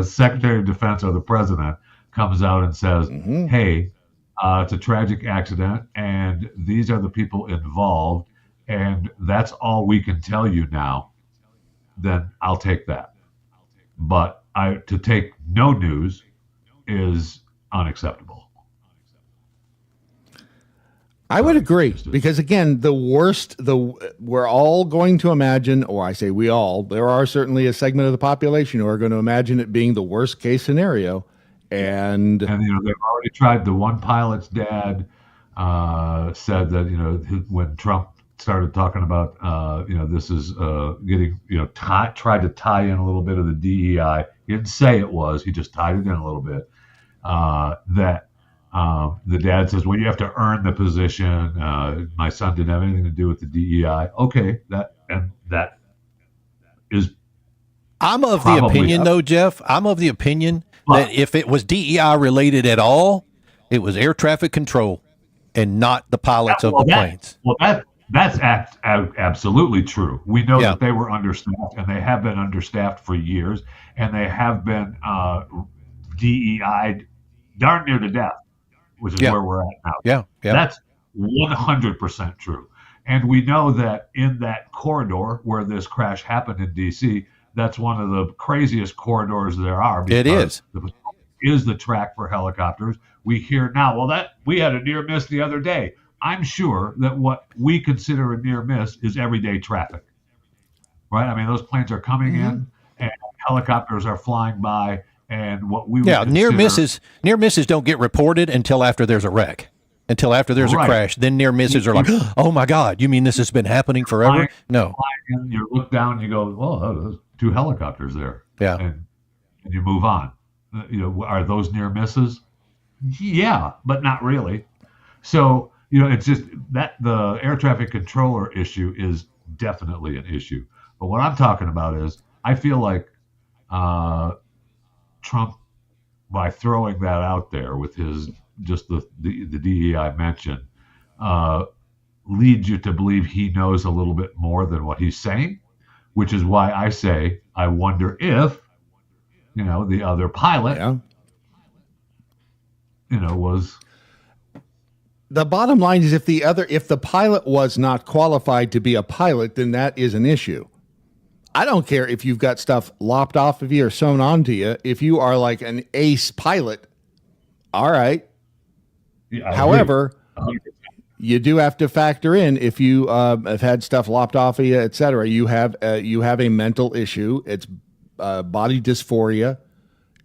Secretary of Defense or the President comes out and says, "Hey, it's a tragic accident, and these are the people involved, and that's all we can tell you now," then I'll take that. But to take no news is unacceptable. I would agree, because again, we're all going to imagine, or I say we all, there are certainly a segment of the population who are going to imagine it being the worst case scenario. And they've already tried. The one pilot's dad said that, when Trump started talking about, this is getting, tried to tie in a little bit of the DEI. He didn't say it was, he just tied it in a little bit, that the dad says, well, you have to earn the position. My son didn't have anything to do with the DEI. Okay, that is. I'm of the opinion, though, Jeff. I'm of the opinion that if it was DEI related at all, it was air traffic control and not the pilots of the planes. Well, that's absolutely true. We know that they were understaffed, and they have been understaffed for years, and they have been DEI'd darn near to death, which is where we're at now. Yeah. That's 100% true. And we know that in that corridor where this crash happened in D.C., that's one of the craziest corridors there are. It is. Is the track for helicopters. We hear now, we had a near miss the other day. I'm sure that what we consider a near miss is everyday traffic, right? I mean, those planes are coming in, and helicopters are flying by, and what we would near consider, misses don't get reported until after there's a wreck, until after there's a crash. Then near misses are like, oh my God, you mean this has been happening forever? No. Flying in, you look down, and you go, well, there's 2 helicopters there, Yeah. and you move on. Are those near misses? Yeah, but not really. So, it's just that the air traffic controller issue is definitely an issue. But what I'm talking about is I feel like Trump, by throwing that out there with his just the DEI mention, leads you to believe he knows a little bit more than what he's saying, which is why I say I wonder if, the other pilot, was. The bottom line is if the pilot was not qualified to be a pilot, then that is an issue. I don't care if you've got stuff lopped off of you or sewn onto you. If you are like an ace pilot, all right. Yeah, however, you do have to factor in if you have had stuff lopped off of you, et cetera. You have a mental issue. It's body dysphoria,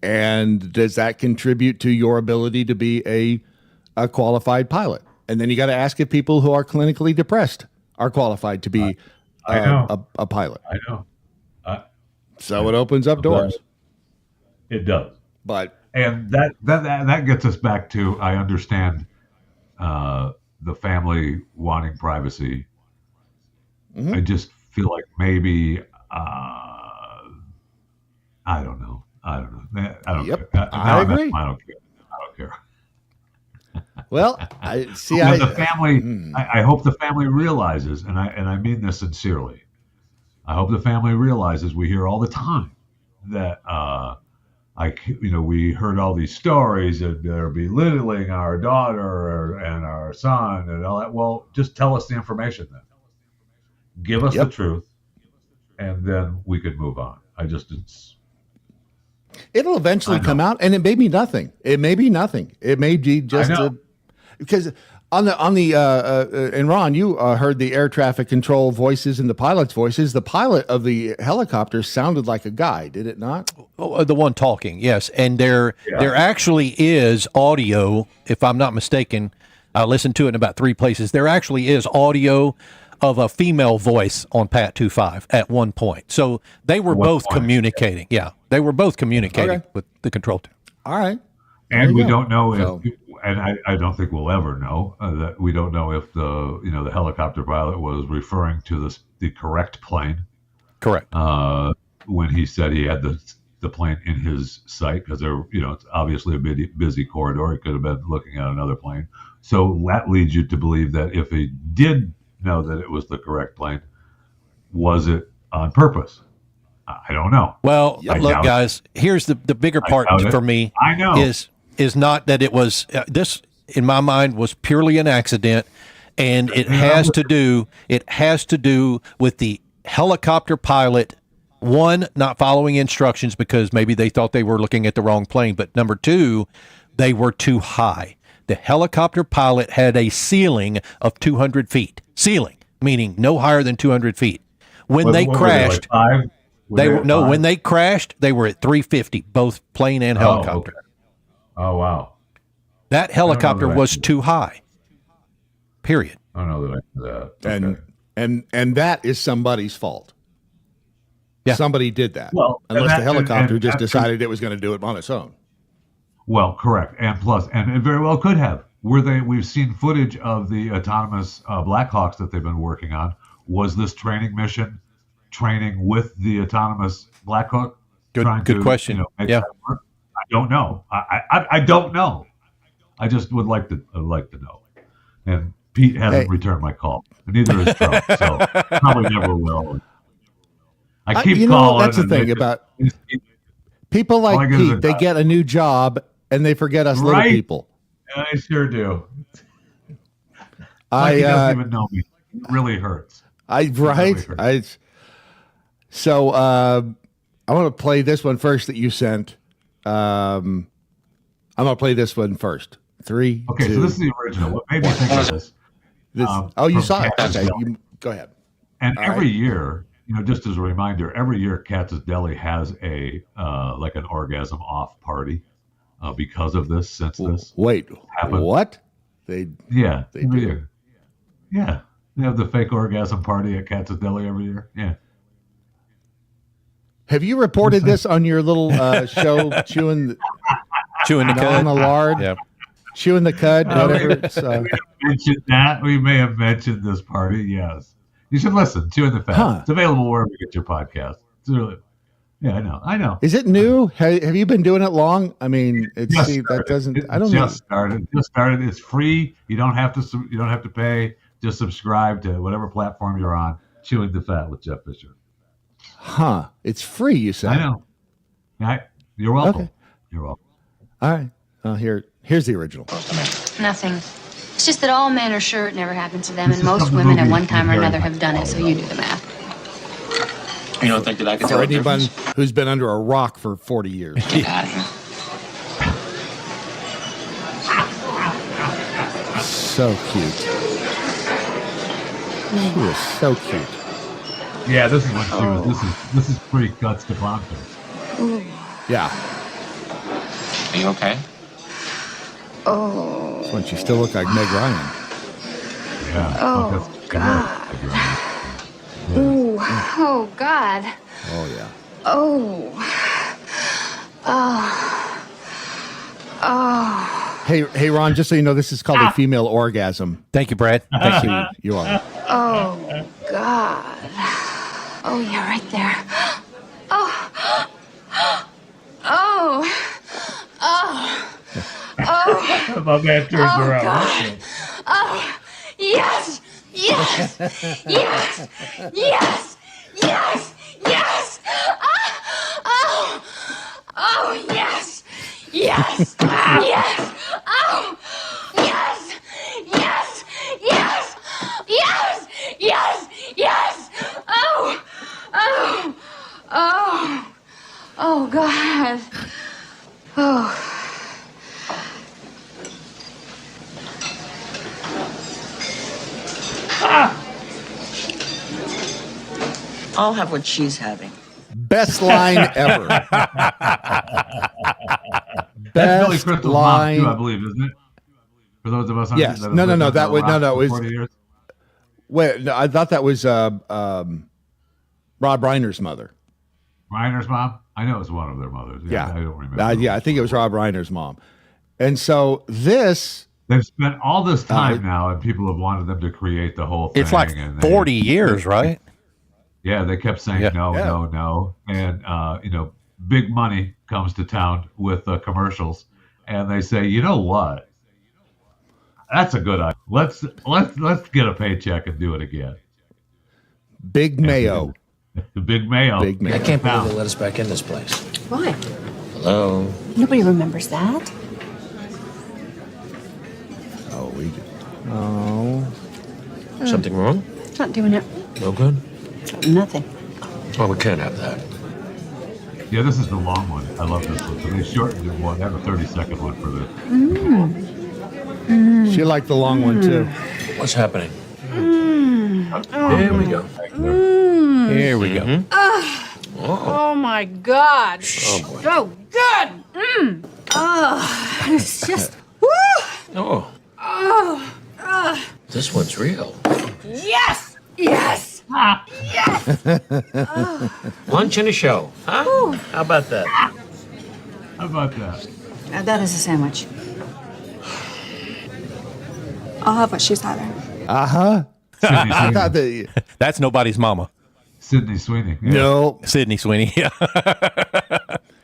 and does that contribute to your ability to be a qualified pilot? And then you got to ask if people who are clinically depressed are qualified to be a pilot. I know. So it opens up doors. It does. And But that gets us back to, I understand the family wanting privacy. I just feel like maybe I don't know. I don't Yep, care. I agree. I don't care. well, I see. The family. I hope the family realizes, and I mean this sincerely. I hope the family realizes. We hear all the time that we heard all these stories that they're belittling our daughter and our son and all that. Well, just tell us the information then. Give us the truth, and then we could move on. It'll eventually come out, and it may be nothing. It may be nothing. It may be just because on the and Ron, you heard the air traffic control voices and the pilot's voices. The pilot of the helicopter sounded like a guy, did it not? Oh, the one talking, yes. And there actually is audio, if I'm not mistaken. I listened to it in about 3 places. There actually is audio of a female voice on Pat 25 at one point. So they were both communicating. Yeah, they were both communicating with the control team. All right. And we don't know if, and I don't think we'll ever know that we don't know if the helicopter pilot was referring to the correct plane. Correct. When he said he had the plane in his sight, because it's obviously a busy corridor. He could have been looking at another plane. So that leads you to believe that if he did know that it was the correct plane, was it on purpose? I don't know. Well, look, guys, here's the bigger part for me. I know is not that it was this, in my mind, was purely an accident, and it has to do with the helicopter pilot, one, not following instructions because maybe they thought they were looking at the wrong plane, but number 2, they were too high. The helicopter pilot had a ceiling of 200 feet. Ceiling, meaning no higher than 200 feet. When they crashed, when they crashed, they were at 350, both plane and helicopter. Okay. Oh, wow. That helicopter was too high. Period. I don't know that I knew that. Okay. And that is somebody's fault. Yeah. Somebody did that. Well, unless the helicopter just decided it was going to do it on its own. Well, correct. And plus, and it very well could have. We've seen footage of the autonomous Black Hawks that they've been working on. Was this training mission training with the autonomous Black Hawk? Good question. Make that work? I don't know. I don't know. I just would like to know. And Pete hasn't returned my call. And neither has Trump. So probably never will. I keep calling. That's the thing about people like Pete. They get a new job and they forget us little people. I sure do. He doesn't even know me. It really hurts. So I want to play this one first that you sent. I'm going to play this one first. 3, Okay, 2. So this is the original. What made me think of this You saw it. Katz's Okay, Deli. go ahead. And All every right. year, just as a reminder, every year Katz's Deli has a like an orgasm off party because of this. Since this Wait, happened, what? yeah, they every do. year. Yeah, they have the fake orgasm party at Katz's Deli every year. Yeah. Have you reported this on your little show, chewing the Chewing the on cud. the lard, Yeah. chewing the cud, whatever? It's, Mentioned that. We may have mentioned this party. Yes. You should listen. Chewing the Fat. Huh. It's available wherever you get your podcast. It's really, yeah, I know. Is it new? Have you been doing it long? I mean, Just started. I don't know. Just started. It's free. You don't have to pay. Just subscribe to whatever platform you're on. Chewing the Fat with Jeff Fisher. Huh? It's free, you said. I know. You're welcome. Okay. You're welcome. All right. Here's the original. Nothing. It's just that all men are sure it never happened to them, This and is most from the women at movie one time or Harry another Potter. have done it, so you do the math. You don't think that I can tell For the anyone difference? who's been under a rock for 40 years. Get out of here. So cute. She is so cute. Yeah, this is what she was. This is pre Guts to Bonkers. Yeah. Are you okay? That's when she still looked like Meg Ryan. Yeah. Oh, God. Ooh. Oh, God. Oh, yeah. Oh. Hey, Ron, just so you know, this is called a female orgasm. Thank you, Brad. Thank you. You are. Oh, God. Oh, yeah, right there. Oh. Oh. Oh. Oh. My man turns around. God. Oh. Yes. Yes. Yes. Yes. Yes. Yes. Oh. Oh, yes. Yes. Yes. Oh. Yes. Yes. Yes. Yes. Yes. Yes. Oh. Oh. Oh. Oh, God. Oh. I'll have what she's having. Best line ever. That's Billy Best Crystal's mom line. too, I believe, isn't it? For those of us, Yes. that No, have no, lived no, under that a was- no, rock no, for it was- 40 years. Wait, no, I thought that was Rob Reiner's mother. Reiner's mom. I know it's one of their mothers. Yeah. I don't remember. Yeah, I think it was Rob Reiner's mom. And so this, They've spent all this time now, and people have wanted them to create the whole thing. It's like and 40 years, right? Yeah, they kept saying Yeah. no, and big money comes to town with commercials, and they say, you know what? That's a good idea. Let's get a paycheck and do it again. Big Mayo. The Big Mayo. Big Mayo. I can't Now, believe they let us back in this place. Why? Hello? Nobody remembers that. Oh, we do. Oh. Something wrong? It's not doing it. No good? Nothing. Oh, we can't have that. yeah, this is the long one. I love this one. So they shortened it one. Have a 30-second one for this. She liked the long one, too. What's happening? Here we go. Here we go. Oh my God. Oh, boy. So good. Oh, it's just. Woo! Oh. This one's real. Yes. Yes. Lunch and a show, huh? How about that? How about that? That is a sandwich. I'll have what she's having. Uh-huh. Sydney I Sweeney. thought that, That's nobody's mama. Sydney Sweeney. Yeah. no, Sydney Sweeney. Yeah.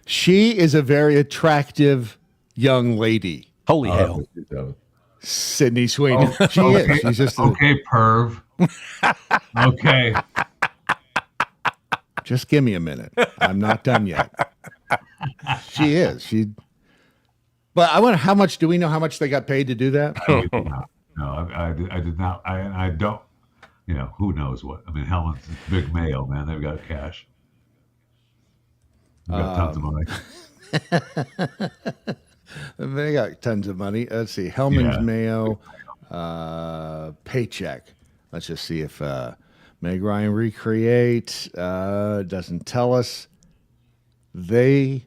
she is a very attractive young lady. Holy hell. Sydney Sweeney. She Okay, is. She's just okay, perv. Okay. just give me a minute. I'm not done yet. She is. But I wonder do we know how much they got paid to do that? No, I did not. I don't. Who knows what? I mean, Helen's Big Mayo, man. They've got cash. They've got tons of money. They got tons of money. Let's see. Hellman's Yeah. Mayo. paycheck. Let's just see if Meg Ryan recreate doesn't tell us. They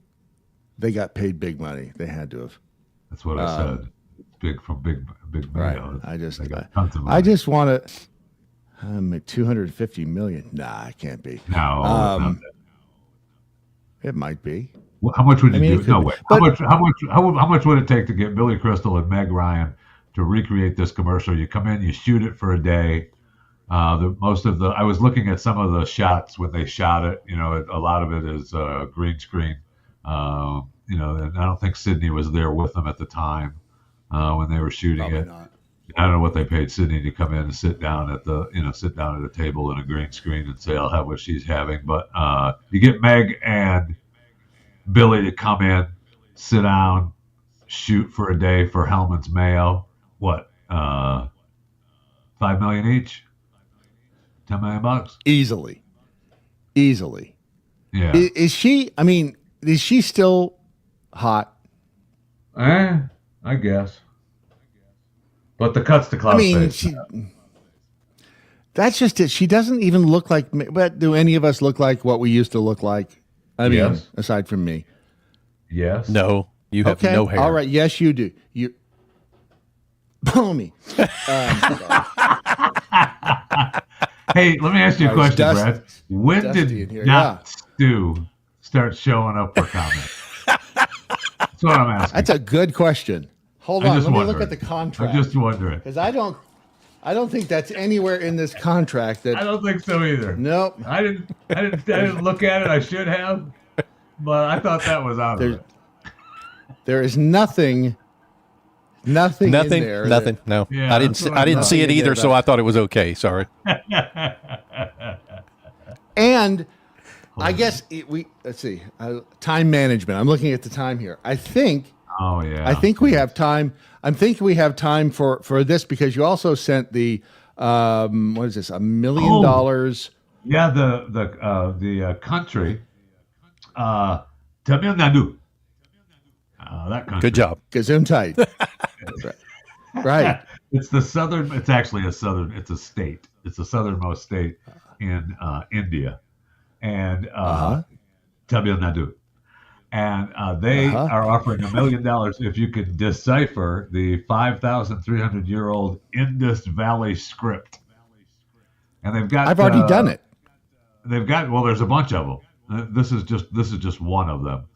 got paid big money. They had to have. That's what I said. Big Right. money. I just tons of money. want to make $250 million. Nah, it can't be. No. It might be. Well, how much would you do? No be. way. But- How much would it take to get Billy Crystal and Meg Ryan to recreate this commercial? You come in, you shoot it for a day. I was looking at some of the shots when they shot it. A lot of it is green screen. And I don't think Sydney was there with them at the time when they were shooting Probably it. not. I don't know what they paid Sydney to come in and sit down at a table in a green screen and say, "I'll have what she's having." But you get Meg and Billy to come in, sit down, shoot for a day for Hellman's Mayo. What? $5 million each? $10 million? Easily. Yeah. Is she? I mean, is she still hot? I guess. But the cuts to Cloud face. That's just it. She doesn't even look like me. But do any of us look like what we used to look like? I mean, Yes. aside from me. Yes. No, you have Okay. no hair. All right. Yes, you do. You. Balmy. Hey, let me ask you a question, Dust- Brad. When Dusty in did here, not Stu start showing up for comments? That's what I'm asking. That's a good question. Hold I'm on. just Let me wondering. look at the contract. I'm just wondering. Because I don't think that's anywhere in this contract. I That don't think so either. nope. I didn't look at it. I should have, but I thought that was out of it. There is nothing in there. Nothing. No, Yeah, I didn't. that's See, what I I didn't thought. see it Nothing in either, there so about- I thought it was okay. Sorry. And I guess let's see. Time management. I'm looking at the time here. I think Oh yeah. I think we have time. I think we have time for this because you also sent the what is this? $1 million. Yeah, the country, Tamil Nadu. That country. Good job. Gesundheit. Right. It's the southern. It's actually a southern. It's a state. It's the southernmost state in India, and Tamil Nadu, and they are offering $1 million if you can decipher the 5,300-year-old Indus Valley script. And they've got. I've already done it. They've got. Well, there's a bunch of them. This is just one of them.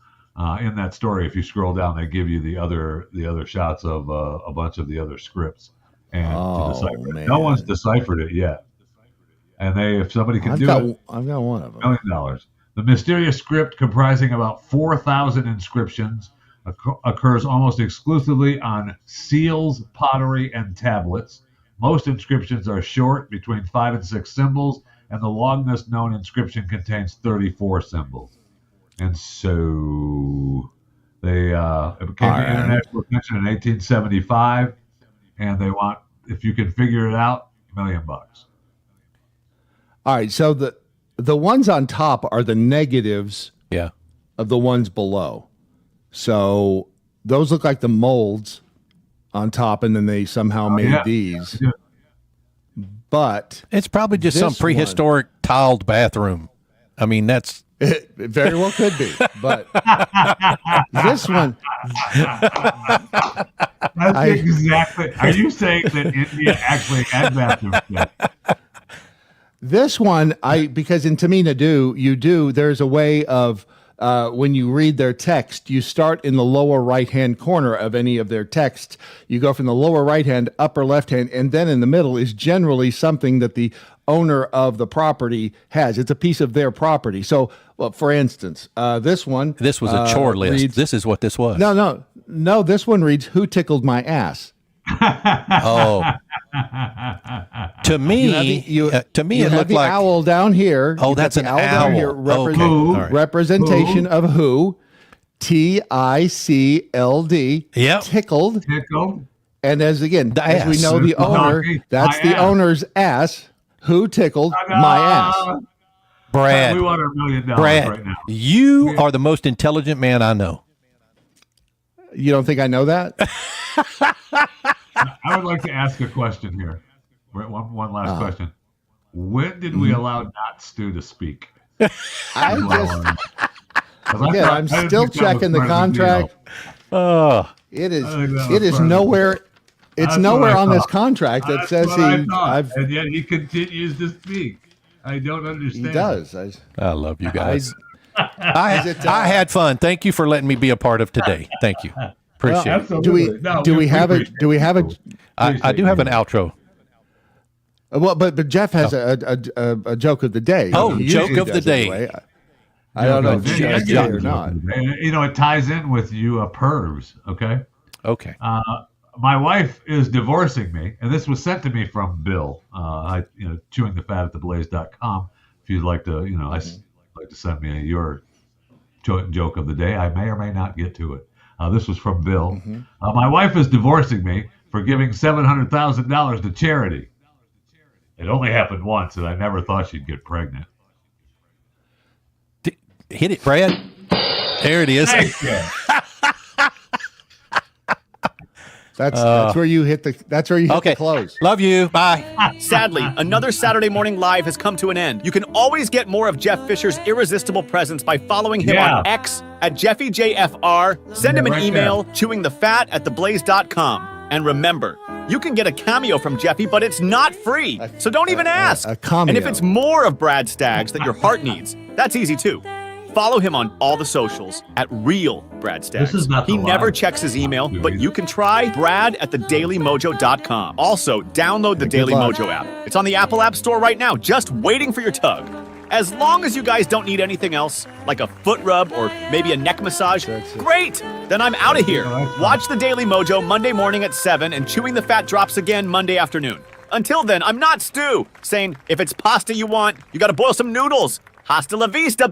In that story, if you scroll down, they give you the other shots of a bunch of the other scripts and to decipher. Man. No one's deciphered it yet, and if somebody can I've got one of them. $1 million. The mysterious script, comprising about 4,000 inscriptions, occurs almost exclusively on seals, pottery, and tablets. Most inscriptions are short, between 5 and 6 symbols, and the longest known inscription contains 34 symbols. And so it became international attention in 1875, and they want, if you can figure it out, $1 million. All right. So the ones on top are the negatives Yeah. of the ones below. So those look like the molds on top, and then they somehow made yeah. these. Yeah. But It's probably just some This prehistoric tiled bathroom. I mean, that's it very well could be. But this one, That's exactly. Are you saying that India actually had bathroom sets? this one, because in Tamil Nadu, there's a way of when you read their text, you start in the lower right-hand corner of any of their texts. You go from the lower right-hand, upper left-hand, and then in the middle is generally something that the owner of the property has. It's a piece of their property. So, well, for instance, this one. this was a chore list. reads- This is what this was. No. This one reads, "Who tickled my ass?" Oh, to me, You it have looked the like owl down here. Oh, You've got that's the an owl down owl. here. Okay. All right. Representation of who? TICLD. Yep. Tickled. Tickled. And as we ass. know, the owner, Donkey. that's My the ass. owner's ass. Who tickled my ass? Brad. We want our $1 million Brad, right now. you are the most intelligent man I know. You don't think I know that? I would like to ask a question here. One last question. When did we allow not Stu to speak? I'm still checking the contract. It is nowhere. It's nowhere on this contract that says and yet he continues to speak. I don't understand. He does. I love you guys. I had fun. Thank you for letting me be a part of today. Thank you. Appreciate it. Do we have a? I do have an outro. Well, but Jeff has a joke of the day. Oh, joke of the day. Anyway. I don't know if he has it or not. You know, it ties in with you pervs. Okay. Okay. My wife is divorcing me, and this was sent to me from Bill. chewingthefat@theblaze.com. If you'd like to, like to send me your joke of the day, I may or may not get to it. This was from Bill. My wife is divorcing me for giving $700,000 to charity. It only happened once, and I never thought she'd get pregnant. Hit it, Brad. There it is. Thank you. That's where you hit the. That's where you hit the close. Love you. Bye. Sadly, another Saturday Morning Live has come to an end. You can always get more of Jeff Fisher's irresistible presence by following him on X at JeffyJFR. Send him an email, chewingthefat@theblaze.com. And remember, you can get a cameo from Jeffy, but it's not free. So don't even ask. A cameo. And if it's more of Brad Staggs that your heart needs, that's easy too. Follow him on all the socials at Real Brad Staggs. This is not he never checks his email, but you can try brad@thedailymojo.com. Also, download the Daily Mojo app. It's on the Apple App Store right now, just waiting for your tug. As long as you guys don't need anything else, like a foot rub or maybe a neck massage, great! Then I'm out of here. Watch the Daily Mojo Monday morning at 7, and Chewing the Fat drops again Monday afternoon. Until then, I'm not Stu, saying if it's pasta you want, you gotta boil some noodles. Hasta la vista.